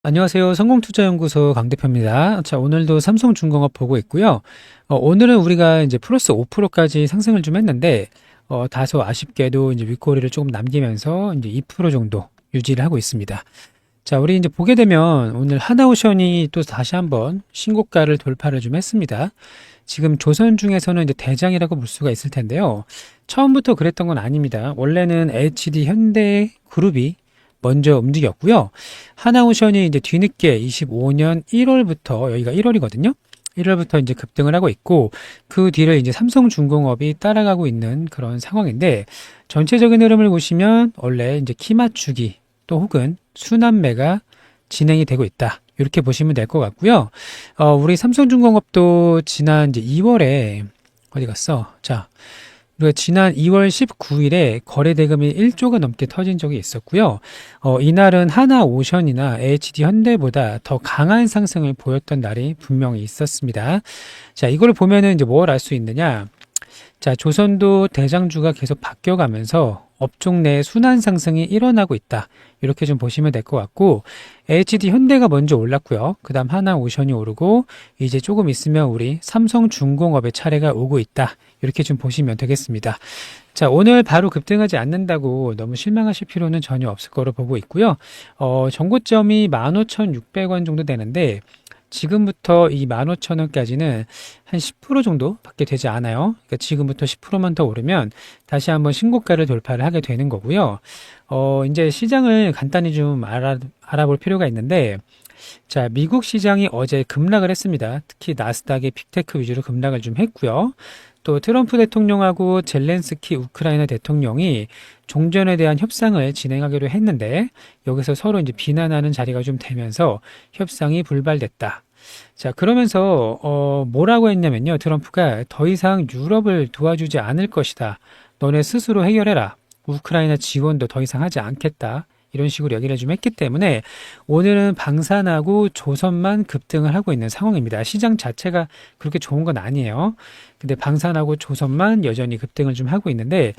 안녕하세요. 성공투자연구소 강대표입니다. 자, 오늘도 삼성중공업 보고 있고요. 오늘은 우리가 이제 플러스 5%까지 상승을 좀 했는데, 다소 아쉽게도 이제 윗꼬리를 조금 남기면서 이제 2% 정도 유지를 하고 있습니다. 자, 우리 이제 보게 되면 오늘 하나오션이 또 다시 한번 신고가를 돌파를 좀 했습니다. 지금 조선 중에서는 이제 대장이라고 볼 수가 있을 텐데요. 처음부터 그랬던 건 아닙니다. 원래는 HD 현대 그룹이 먼저 움직였고요. 하나오션이 이제 뒤늦게 25년 1월부터, 여기가 1월이거든요. 1월부터 이제 급등을 하고 있고, 그 뒤를 이제 삼성중공업이 따라가고 있는 그런 상황인데, 전체적인 흐름을 보시면 원래 이제 키 맞추기 또 혹은 순환매가 진행이 되고 있다. 이렇게 보시면 될 것 같고요. 우리 삼성중공업도 지난 이제 2월에 어디 갔어? 자, 우리가 지난 2월 19일에 거래 대금이 1조가 넘게 터진 적이 있었고요. 이날은 하나오션이나 HD 현대보다 더 강한 상승을 보였던 날이 분명히 있었습니다. 자, 이걸 보면은 이제 뭘 알 수 있느냐? 자, 조선도 대장주가 계속 바뀌어가면서 업종 내 순환 상승이 일어나고 있다. 이렇게 좀 보시면 될 것 같고, HD 현대가 먼저 올랐고요. 그 다음 하나오션이 오르고, 이제 조금 있으면 우리 삼성중공업의 차례가 오고 있다. 이렇게 좀 보시면 되겠습니다. 자, 오늘 바로 급등하지 않는다고 너무 실망하실 필요는 전혀 없을 거로 보고 있고요. 전고점이 15,600원 정도 되는데, 지금부터 이 15,000원까지는 한 10% 정도밖에 되지 않아요. 그러니까 지금부터 10%만 더 오르면 다시 한번 신고가를 돌파를 하게 되는 거고요. 이제 시장을 간단히 좀 알아볼 필요가 있는데, 자, 미국 시장이 어제 급락을 했습니다. 특히 나스닥의 빅테크 위주로 급락을 좀 했고요. 또 트럼프 대통령하고 젤렌스키 우크라이나 대통령이 종전에 대한 협상을 진행하기로 했는데 여기서 서로 이제 비난하는 자리가 좀 되면서 협상이 불발됐다. 자, 그러면서 뭐라고 했냐면요. 트럼프가 더 이상 유럽을 도와주지 않을 것이다. 너네 스스로 해결해라. 우크라이나 지원도 더 이상 하지 않겠다. 이런 식으로 얘기를 좀 했기 때문에 오늘은 방산하고 조선만 급등을 하고 있는 상황입니다. 시장 자체가 그렇게 좋은 건 아니에요. 근데 방산하고 조선만 여전히 급등을 좀 하고 있는데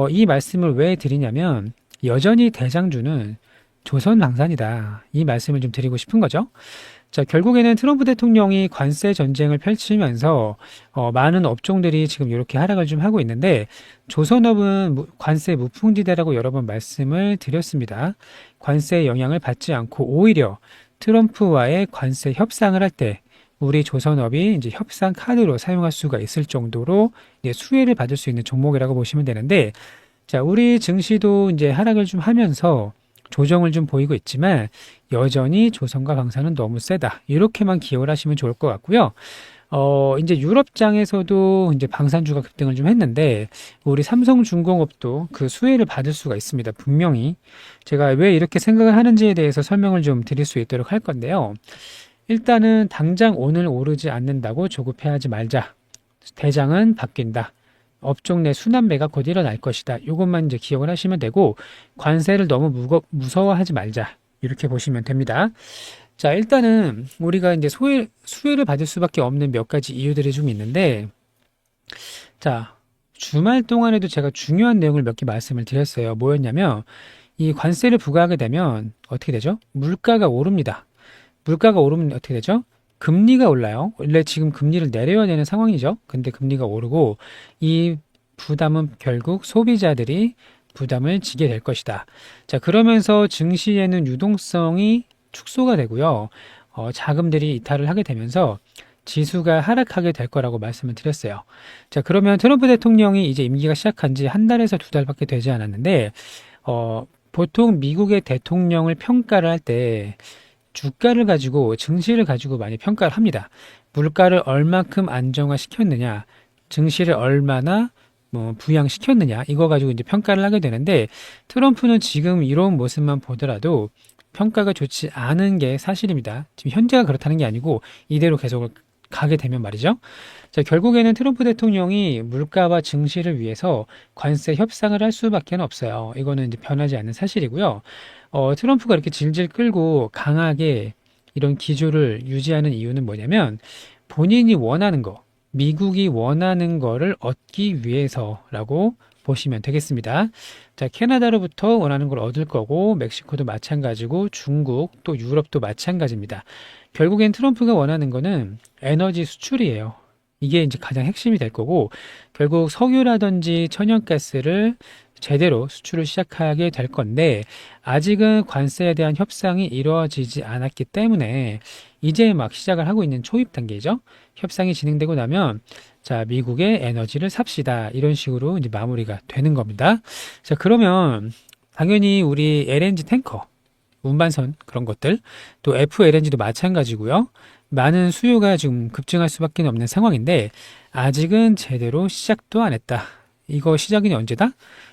이 말씀을 왜 드리냐면 여전히 대장주는 조선 방산이다. 이 말씀을 좀 드리고 싶은 거죠. 자, 결국에는 트럼프 대통령이 관세 전쟁을 펼치면서 많은 업종들이 지금 이렇게 하락을 좀 하고 있는데 조선업은 관세 무풍지대라고 여러 번 말씀을 드렸습니다. 관세의 영향을 받지 않고 오히려 트럼프와의 관세 협상을 할 때 우리 조선업이 이제 협상 카드로 사용할 수가 있을 정도로 이제 수혜를 받을 수 있는 종목이라고 보시면 되는데 자, 우리 증시도 이제 하락을 좀 하면서 조정을 좀 보이고 있지만 여전히 조선과 방산은 너무 세다. 이렇게만 기억을 하시면 좋을 것 같고요. 이제 유럽장에서도 이제 방산주가 급등을 좀 했는데 우리 삼성중공업도 그 수혜를 받을 수가 있습니다. 분명히 제가 왜 이렇게 생각을 하는지에 대해서 설명을 좀 드릴 수 있도록 할 건데요. 일단은 당장 오늘 오르지 않는다고 조급해하지 말자. 대장은 바뀐다. 업종 내 순환매가 곧 일어날 것이다. 이것만 이제 기억을 하시면 되고 관세를 너무 무서워하지 말자. 이렇게 보시면 됩니다. 자, 일단은 우리가 이제 수혜를 받을 수밖에 없는 몇 가지 이유들이 좀 있는데 자, 주말 동안에도 제가 중요한 내용을 몇 개 말씀을 드렸어요. 뭐였냐면 이 관세를 부과하게 되면 어떻게 되죠? 물가가 오릅니다. 물가가 오르면 어떻게 되죠? 금리가 올라요. 원래 지금 금리를 내려야 되는 상황이죠. 근데 금리가 오르고 이 부담은 결국 소비자들이 부담을 지게 될 것이다. 자, 그러면서 증시에는 유동성이 축소가 되고요. 자금들이 이탈을 하게 되면서 지수가 하락하게 될 거라고 말씀을 드렸어요. 자, 그러면 트럼프 대통령이 이제 임기가 시작한 지 한 달에서 두 달밖에 되지 않았는데, 보통 미국의 대통령을 평가를 할때 주가를 가지고 증시를 가지고 많이 평가를 합니다. 물가를 얼마큼 안정화시켰느냐, 증시를 얼마나 부양시켰느냐 이거 가지고 이제 평가를 하게 되는데 트럼프는 지금 이런 모습만 보더라도 평가가 좋지 않은 게 사실입니다. 지금 현재가 그렇다는 게 아니고 이대로 계속 가게 되면 말이죠. 자, 결국에는 트럼프 대통령이 물가와 증시를 위해서 관세 협상을 할 수밖에 없어요. 이거는 이제 변하지 않는 사실이고요. 트럼프가 이렇게 질질 끌고 강하게 이런 기조를 유지하는 이유는 뭐냐면 본인이 원하는 거, 미국이 원하는 거를 얻기 위해서라고 보시면 되겠습니다. 자, 캐나다로부터 원하는 걸 얻을 거고, 멕시코도 마찬가지고, 중국, 또 유럽도 마찬가지입니다. 결국엔 트럼프가 원하는 거는 에너지 수출이에요. 이게 이제 가장 핵심이 될 거고, 결국 석유라든지 천연가스를 제대로 수출을 시작하게 될 건데, 아직은 관세에 대한 협상이 이루어지지 않았기 때문에 이제 막 시작을 하고 있는 초입 단계죠. 협상이 진행되고 나면 자, 미국의 에너지를 삽시다. 이런 식으로 이제 마무리가 되는 겁니다. 자, 그러면 당연히 우리 LNG 탱커, 운반선 그런 것들, 또 FLNG도 마찬가지고요. 많은 수요가 지금 급증할 수밖에 없는 상황인데 아직은 제대로 시작도 안 했다. 이거 시작이 언제다?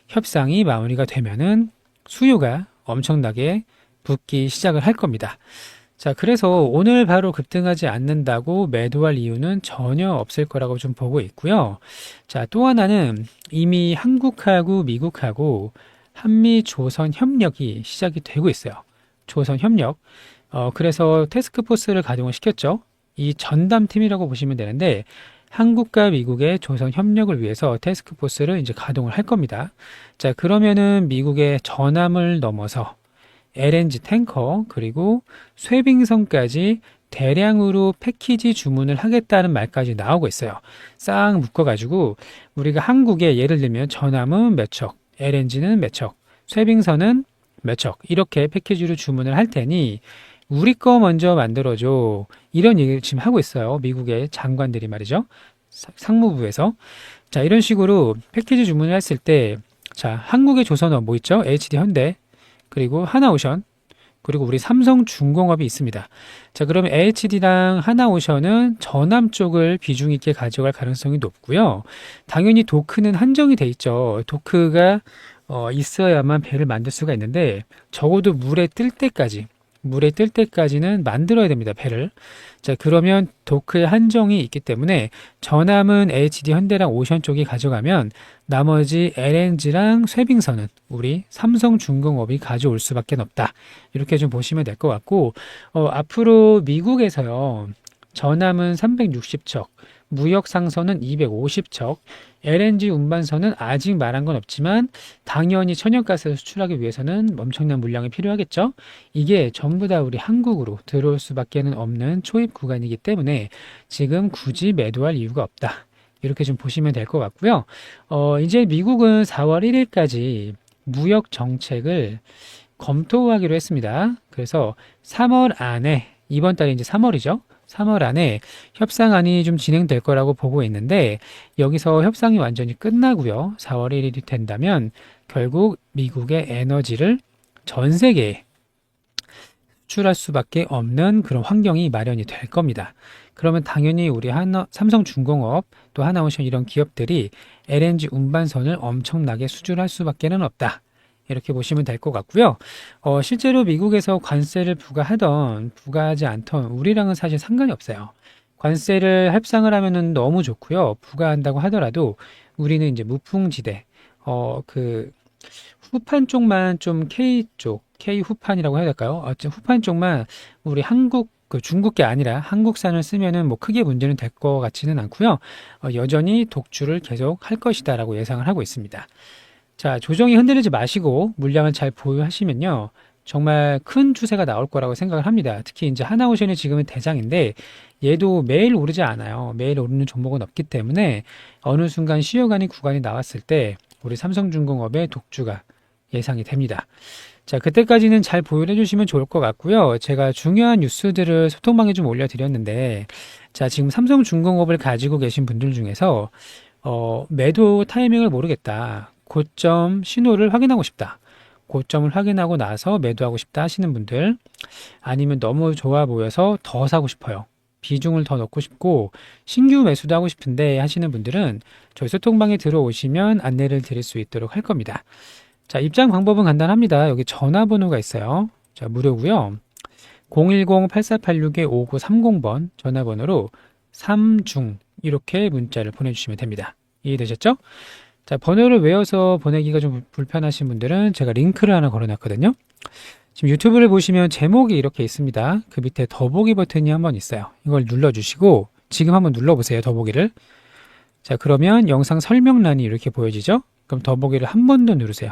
협상이 마무리가 되면은 수요가 엄청나게 붙기 시작을 할 겁니다. 자, 그래서 오늘 바로 급등하지 않는다고 매도할 이유는 전혀 없을 거라고 좀 보고 있고요. 자, 또 하나는 이미 한국하고 미국하고 한미 조선 협력이 시작이 되고 있어요. 조선 협력. 그래서 태스크포스를 가동을 시켰죠. 이 전담팀이라고 보시면 되는데 한국과 미국의 조선 협력을 위해서 태스크포스를 이제 가동을 할 겁니다. 자, 그러면은 미국의 전함을 넘어서 LNG 탱커 그리고 쇠빙선까지 대량으로 패키지 주문을 하겠다는 말까지 나오고 있어요. 싹 묶어가지고 우리가 한국에 예를 들면 전함은 몇 척, LNG는 몇 척, 쇠빙선은 몇 척 이렇게 패키지로 주문을 할 테니 우리 거 먼저 만들어줘. 이런 얘기를 지금 하고 있어요. 미국의 장관들이 말이죠. 상무부에서. 자, 이런 식으로 패키지 주문을 했을 때 자, 한국의 조선업 뭐 있죠? HD 현대 그리고 하나오션, 그리고 우리 삼성중공업이 있습니다. 자, 그러면 HD랑 하나오션은 전함 쪽을 비중 있게 가져갈 가능성이 높고요. 당연히 도크는 한정이 돼 있죠. 도크가 있어야만 배를 만들 수가 있는데 적어도 물에 뜰 때까지는 만들어야 됩니다, 배를. 자, 그러면 도크의 한정이 있기 때문에 전함은 HD 현대랑 오션 쪽이 가져가면 나머지 LNG랑 쇠빙선은 우리 삼성중공업이 가져올 수밖에 없다. 이렇게 좀 보시면 될 것 같고, 앞으로 미국에서요, 전함은 360척, 무역 상선은 250척, LNG 운반선은 아직 말한 건 없지만 당연히 천연가스를 수출하기 위해서는 엄청난 물량이 필요하겠죠. 이게 전부 다 우리 한국으로 들어올 수밖에 없는 초입 구간이기 때문에 지금 굳이 매도할 이유가 없다. 이렇게 좀 보시면 될 것 같고요. 이제 미국은 4월 1일까지 무역 정책을 검토하기로 했습니다. 그래서 3월 안에, 이번 달이 이제 3월이죠. 3월 안에 협상안이 좀 진행될 거라고 보고 있는데 여기서 협상이 완전히 끝나고요. 4월 1일이 된다면 결국 미국의 에너지를 전 세계에 수출할 수밖에 없는 그런 환경이 마련이 될 겁니다. 그러면 당연히 우리 삼성중공업 또 하나오션 이런 기업들이 LNG 운반선을 엄청나게 수출할 수밖에 없다. 이렇게 보시면 될 것 같고요. 실제로 미국에서 관세를 부과하지 않던 우리랑은 사실 상관이 없어요. 관세를 협상을 하면은 너무 좋고요. 부과한다고 하더라도 우리는 이제 무풍지대, 그 후판 쪽만 좀 K 후판이라고 해야 될까요? 후판 쪽만 우리 중국계 아니라 한국산을 쓰면은 뭐 크게 문제는 될 것 같지는 않고요. 여전히 독주를 계속 할 것이다라고 예상을 하고 있습니다. 자, 조정이 흔들리지 마시고 물량을 잘 보유하시면요. 정말 큰 추세가 나올 거라고 생각을 합니다. 특히 이제 하나오션이 지금은 대장인데 얘도 매일 오르지 않아요. 매일 오르는 종목은 없기 때문에 어느 순간 쉬어가는 구간이 나왔을 때 우리 삼성중공업의 독주가 예상이 됩니다. 자, 그때까지는 잘 보유해 주시면 좋을 것 같고요. 제가 중요한 뉴스들을 소통방에 좀 올려드렸는데 자, 지금 삼성중공업을 가지고 계신 분들 중에서 매도 타이밍을 모르겠다. 고점 신호를 확인하고 싶다. 고점을 확인하고 나서 매도하고 싶다 하시는 분들, 아니면 너무 좋아 보여서 더 사고 싶어요. 비중을 더 넣고 싶고 신규 매수도 하고 싶은데 하시는 분들은 저희 소통방에 들어오시면 안내를 드릴 수 있도록 할 겁니다. 자, 입장 방법은 간단합니다. 여기 전화번호가 있어요. 자, 무료고요. 010-8486-5930번 전화번호로 3중 이렇게 문자를 보내주시면 됩니다. 이해되셨죠? 자, 번호를 외워서 보내기가 좀 불편하신 분들은 제가 링크를 하나 걸어놨거든요. 지금 유튜브를 보시면 제목이 이렇게 있습니다. 그 밑에 더보기 버튼이 한번 있어요. 이걸 눌러주시고 지금 한번 눌러보세요. 더보기를. 자, 그러면 영상 설명란이 이렇게 보여지죠? 그럼 더보기를 한 번 더 누르세요.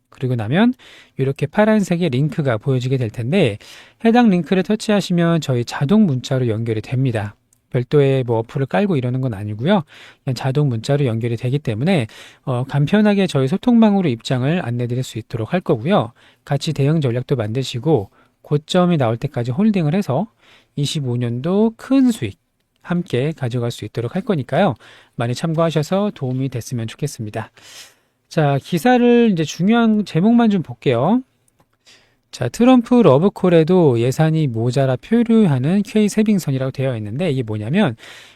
그리고 나면 이렇게 파란색의 링크가 보여지게 될 텐데 해당 링크를 터치하시면 저희 자동 문자로 연결이 됩니다. 별도의 뭐 어플을 깔고 이러는 건 아니고요. 그냥 자동 문자로 연결이 되기 때문에 간편하게 저희 소통망으로 입장을 안내 드릴 수 있도록 할 거고요. 같이 대응 전략도 만드시고 고점이 나올 때까지 홀딩을 해서 25년도 큰 수익 함께 가져갈 수 있도록 할 거니까요. 많이 참고하셔서 도움이 됐으면 좋겠습니다. 자, 기사를 이제 중요한 제목만 좀 볼게요. 자, 트럼프 러브콜에도 예산이 모자라 표류하는 K 세빙선이라고 되어 있는데 이게 뭐냐면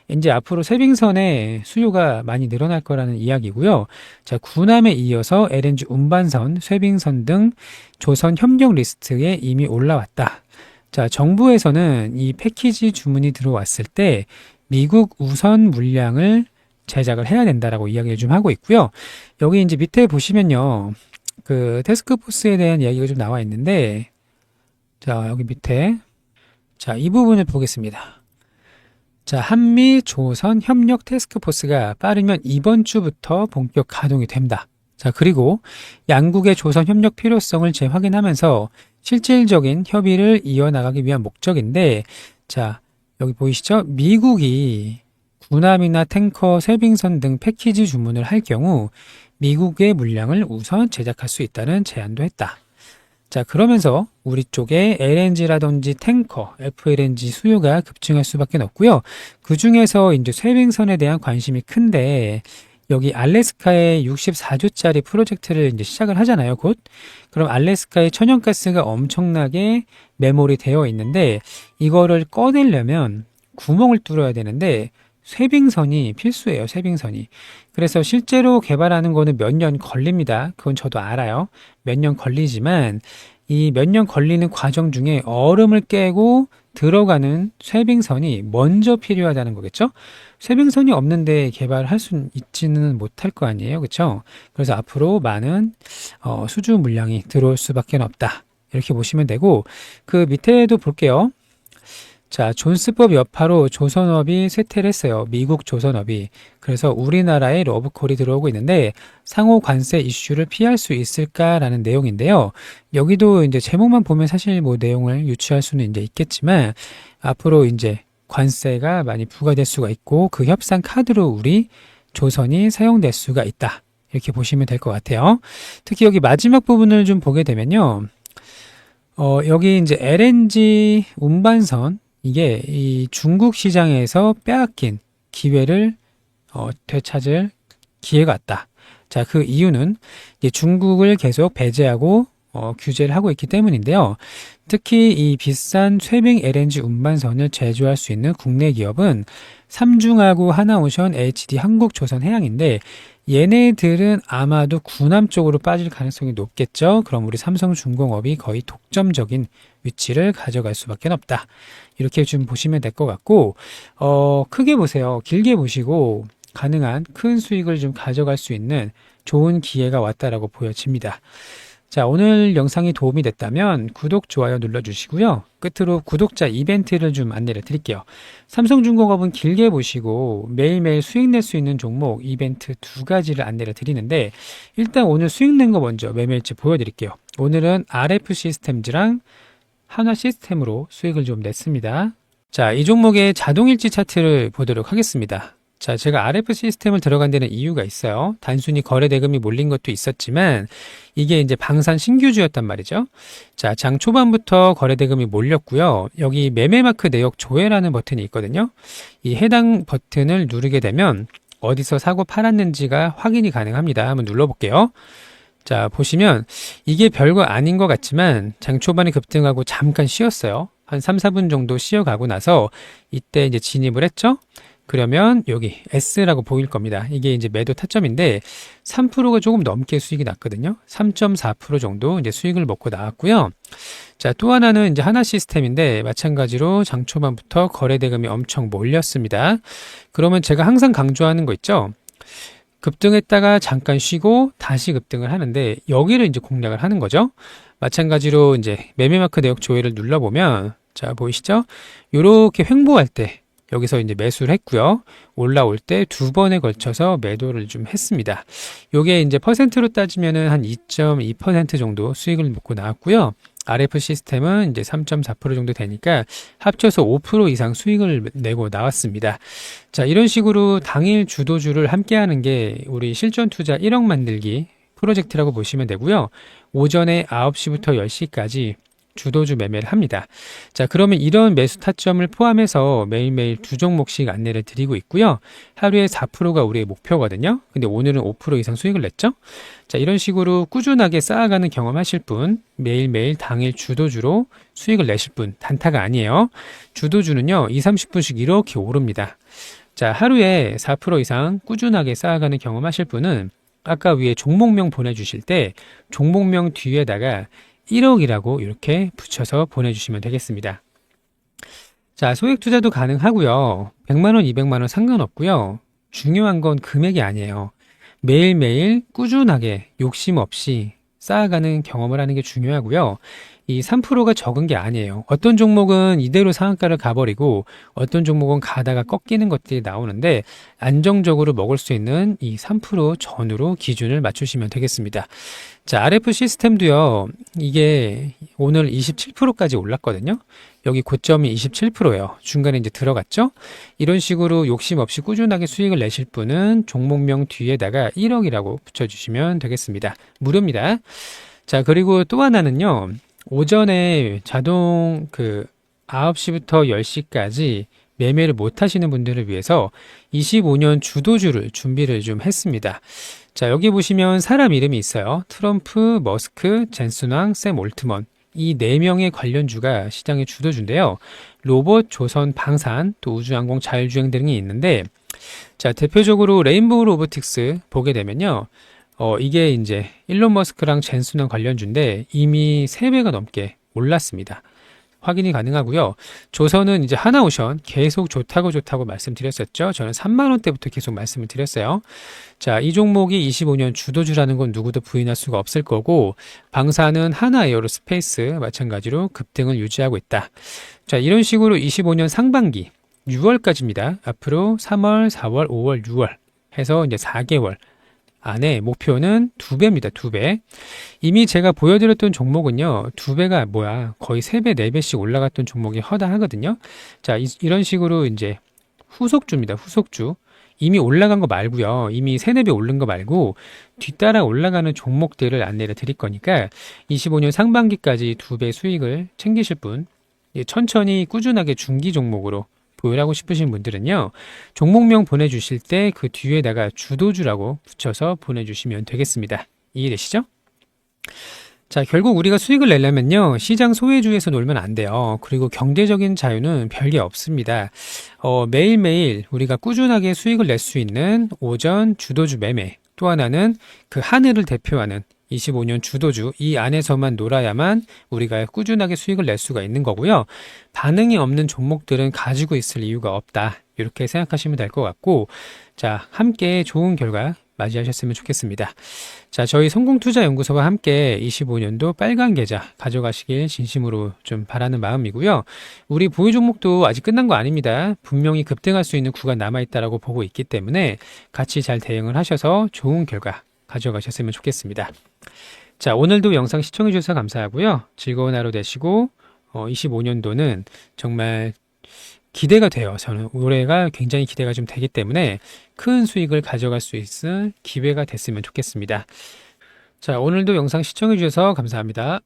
이제 앞으로 세빙선의 수요가 많이 늘어날 거라는 이야기고요. 자, 군함에 이어서 LNG 운반선, 쇄빙선 등 조선 협력 리스트에 이미 올라왔다. 자, 정부에서는 이 패키지 주문이 들어왔을 때 미국 우선 물량을 제작을 해야 된다라고 이야기를 좀 하고 있고요. 여기 이제 밑에 보시면요. 그 태스크포스에 대한 이야기가 좀 나와 있는데 자, 여기 밑에 자, 이 부분을 보겠습니다. 자, 한미 조선 협력 태스크포스가 빠르면 이번 주부터 본격 가동이 된다. 자, 그리고 양국의 조선 협력 필요성을 재확인하면서 실질적인 협의를 이어나가기 위한 목적인데 자, 여기 보이시죠? 미국이 군함이나 탱커, 쇄빙선 등 패키지 주문을 할 경우 미국의 물량을 우선 제작할 수 있다는 제안도 했다. 자, 그러면서 우리 쪽에 LNG라든지 탱커, FLNG 수요가 급증할 수밖에 없고요. 그 중에서 이제 쇄빙선에 대한 관심이 큰데 여기 알래스카에 64조짜리 프로젝트를 이제 시작을 하잖아요, 곧. 그럼 알래스카에 천연가스가 엄청나게 메모리 되어 있는데 이거를 꺼내려면 구멍을 뚫어야 되는데 쇄빙선이 필수예요, 쇄빙선이. 그래서 실제로 개발하는 거는 몇 년 걸립니다. 그건 저도 알아요. 몇 년 걸리지만 이 몇 년 걸리는 과정 중에 얼음을 깨고 들어가는 쇄빙선이 먼저 필요하다는 거겠죠? 쇄빙선이 없는데 개발할 수 있지는 못할 거 아니에요, 그렇죠? 그래서 앞으로 많은 수주 물량이 들어올 수밖에 없다. 이렇게 보시면 되고 그 밑에도 볼게요. 자, 존스법 여파로 조선업이 쇠퇴를 했어요. 미국 조선업이. 그래서 우리나라에 러브콜이 들어오고 있는데 상호 관세 이슈를 피할 수 있을까라는 내용인데요. 여기도 이제 제목만 보면 사실 뭐 내용을 유추할 수는 이제 있겠지만 앞으로 이제 관세가 많이 부과될 수가 있고 그 협상 카드로 우리 조선이 사용될 수가 있다. 이렇게 보시면 될 것 같아요. 특히 여기 마지막 부분을 좀 보게 되면요. 여기 이제 LNG 운반선 이게 이 중국 시장에서 빼앗긴 기회를 되찾을 기회가 왔다. 자, 그 이유는 이제 중국을 계속 배제하고 규제를 하고 있기 때문인데요. 특히 이 비싼 쇄빙 LNG 운반선을 제조할 수 있는 국내 기업은 삼중하고 하나오션, HD 한국조선해양인데 얘네들은 아마도 군함 쪽으로 빠질 가능성이 높겠죠. 그럼 우리 삼성중공업이 거의 독점적인 위치를 가져갈 수밖에 없다. 이렇게 좀 보시면 될 것 같고 크게 보세요. 길게 보시고 가능한 큰 수익을 좀 가져갈 수 있는 좋은 기회가 왔다라고 보여집니다. 자, 오늘 영상이 도움이 됐다면 구독, 좋아요 눌러주시고요. 끝으로 구독자 이벤트를 좀 안내를 드릴게요. 삼성중공업은 길게 보시고 매일매일 수익 낼 수 있는 종목 이벤트 두 가지를 안내를 드리는데 일단 오늘 수익 낸 거 먼저 매매일지 보여드릴게요. 오늘은 RF 시스템즈랑 한화 시스템으로 수익을 좀 냈습니다. 자, 이 종목의 자동일지 차트를 보도록 하겠습니다. 자, 제가 RF 시스템을 들어간 데는 이유가 있어요. 단순히 거래 대금이 몰린 것도 있었지만 이게 이제 방산 신규주였단 말이죠. 자, 장 초반부터 거래 대금이 몰렸고요. 여기 매매 마크 내역 조회라는 버튼이 있거든요. 이 해당 버튼을 누르게 되면 어디서 사고 팔았는지가 확인이 가능합니다. 한번 눌러볼게요. 자, 보시면 이게 별거 아닌 것 같지만 장 초반에 급등하고 잠깐 쉬었어요. 한 3, 4분 정도 쉬어가고 나서 이때 이제 진입을 했죠. 그러면 여기 S라고 보일 겁니다. 이게 이제 매도 타점인데 3%가 조금 넘게 수익이 났거든요. 3.4% 정도 이제 수익을 먹고 나왔고요. 자, 또 하나는 이제 하나 시스템인데 마찬가지로 장 초반부터 거래 대금이 엄청 몰렸습니다. 그러면 제가 항상 강조하는 거 있죠. 급등했다가 잠깐 쉬고 다시 급등을 하는데 여기를 이제 공략을 하는 거죠. 마찬가지로 이제 매매마크 내역 조회를 눌러보면 자, 보이시죠? 요렇게 횡보할 때 여기서 이제 매수를 했고요. 올라올 때 두 번에 걸쳐서 매도를 좀 했습니다. 요게 이제 퍼센트로 따지면은 한 2.2% 정도 수익을 먹고 나왔고요. RF 시스템은 이제 3.4% 정도 되니까 합쳐서 5% 이상 수익을 내고 나왔습니다. 자, 이런 식으로 당일 주도주를 함께 하는 게 우리 실전 투자 1억 만들기 프로젝트라고 보시면 되고요. 오전에 9시부터 10시까지 주도주 매매를 합니다. 자, 그러면 이런 매수 타점을 포함해서 매일매일 두 종목씩 안내를 드리고 있고요. 하루에 4%가 우리의 목표거든요. 근데 오늘은 5% 이상 수익을 냈죠. 자, 이런 식으로 꾸준하게 쌓아가는 경험하실 분, 매일매일 당일 주도주로 수익을 내실 분, 단타가 아니에요. 주도주는요, 2, 30분씩 이렇게 오릅니다. 자, 하루에 4% 이상 꾸준하게 쌓아가는 경험하실 분은 아까 위에 종목명 보내주실 때 종목명 뒤에다가 1억이라고 이렇게 붙여서 보내주시면 되겠습니다. 자, 소액 투자도 가능하고요. 100만 원, 200만 원 상관없고요. 중요한 건 금액이 아니에요. 매일매일 꾸준하게 욕심 없이 쌓아가는 경험을 하는 게 중요하고요. 이 3%가 적은 게 아니에요. 어떤 종목은 이대로 상한가를 가버리고 어떤 종목은 가다가 꺾이는 것들이 나오는데 안정적으로 먹을 수 있는 이 3% 전후로 기준을 맞추시면 되겠습니다. 자, RF 시스템도요. 이게 오늘 27%까지 올랐거든요. 여기 고점이 27%예요. 중간에 이제 들어갔죠. 이런 식으로 욕심 없이 꾸준하게 수익을 내실 분은 종목명 뒤에다가 1억이라고 붙여주시면 되겠습니다. 무료입니다. 자, 그리고 또 하나는요. 오전에 자동 9시부터 10시까지 매매를 못 하시는 분들을 위해서 25년 주도주를 준비를 좀 했습니다. 자, 여기 보시면 사람 이름이 있어요. 트럼프, 머스크, 젠슨왕, 샘 올트먼. 이 4명의 관련주가 시장의 주도주인데요. 로봇, 조선, 방산, 또 우주항공, 자율주행 등이 있는데, 자, 대표적으로 레인보우 로보틱스 보게 되면요. 이게 이제 일론 머스크랑 젠슨왕 관련주인데 이미 3배가 넘게 올랐습니다. 확인이 가능하고요. 조선은 이제 하나오션 계속 좋다고 말씀드렸었죠. 저는 3만 원대부터 계속 말씀을 드렸어요. 자, 이 종목이 25년 주도주라는 건 누구도 부인할 수가 없을 거고, 방사는 하나에어로스페이스 마찬가지로 급등을 유지하고 있다. 자, 이런 식으로 25년 상반기 6월까지입니다. 앞으로 3월, 4월, 5월, 6월 해서 이제 4개월 안에 목표는 2배입니다. 2배. 이미 제가 보여드렸던 종목은요. 2배가 거의 3배, 4배씩 올라갔던 종목이 허다하거든요. 자, 이런 식으로 이제 후속주입니다. 후속주. 이미 올라간 거 말고요. 이미 3, 4배 오른 거 말고 뒤따라 올라가는 종목들을 안내를 드릴 거니까 25년 상반기까지 2배 수익을 챙기실 분, 천천히 꾸준하게 중기 종목으로 보유하고 싶으신 분들은요, 종목명 보내주실 때 그 뒤에다가 주도주라고 붙여서 보내주시면 되겠습니다. 이해되시죠? 자, 결국 우리가 수익을 내려면요, 시장 소외주에서 놀면 안 돼요. 그리고 경제적인 자유는 별게 없습니다. 매일매일 우리가 꾸준하게 수익을 낼 수 있는 오전 주도주 매매, 또 하나는 그 하늘을 대표하는 25년 주도주, 이 안에서만 놀아야만 우리가 꾸준하게 수익을 낼 수가 있는 거고요. 반응이 없는 종목들은 가지고 있을 이유가 없다. 이렇게 생각하시면 될 것 같고, 자, 함께 좋은 결과 맞이하셨으면 좋겠습니다. 자, 저희 성공투자연구소와 함께 25년도 빨간 계좌 가져가시길 진심으로 좀 바라는 마음이고요. 우리 보유 종목도 아직 끝난 거 아닙니다. 분명히 급등할 수 있는 구간 남아있다라고 보고 있기 때문에 같이 잘 대응을 하셔서 좋은 결과 가져가셨으면 좋겠습니다. 자, 오늘도 영상 시청해 주셔서 감사하고요. 즐거운 하루 되시고 25년도는 정말 기대가 돼요. 저는 올해가 굉장히 기대가 좀 되기 때문에 큰 수익을 가져갈 수 있을 기회가 됐으면 좋겠습니다. 자, 오늘도 영상 시청해 주셔서 감사합니다.